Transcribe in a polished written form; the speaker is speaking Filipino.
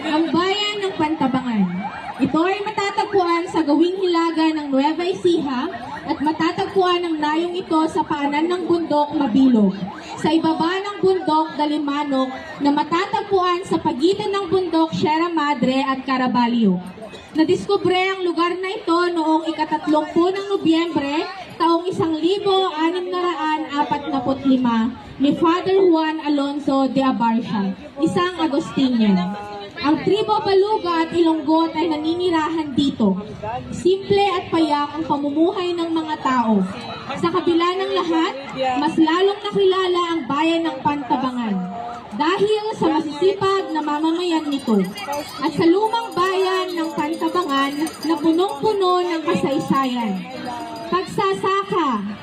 Ang bayan ng Pantabangan. Ito ay matatagpuan sa gawing hilaga ng Nueva Ecija at matatagpuan ang dayong ito sa paanan ng bundok Mabilog. Sa ibaba ng bundok Dalimanok na matatagpuan sa pagitan ng bundok Sierra Madre at Caraballo. Nadiskubre ang lugar na ito noong ika-30 ng Nobyembre taong 1645 ni Father Juan Alonso de Abarca, isang Agustinian. Ang tribo Baluga at Ilonggot ay naninirahan dito. Simple at payak ang pamumuhay ng mga tao. Sa kabila ng lahat, mas lalong nakilala ang bayan ng Pantabangan dahil sa masisipag na mamamayan nito at sa lumang bayan ng Pantabangan na punong-puno ng kasaysayan. Pagsasaka.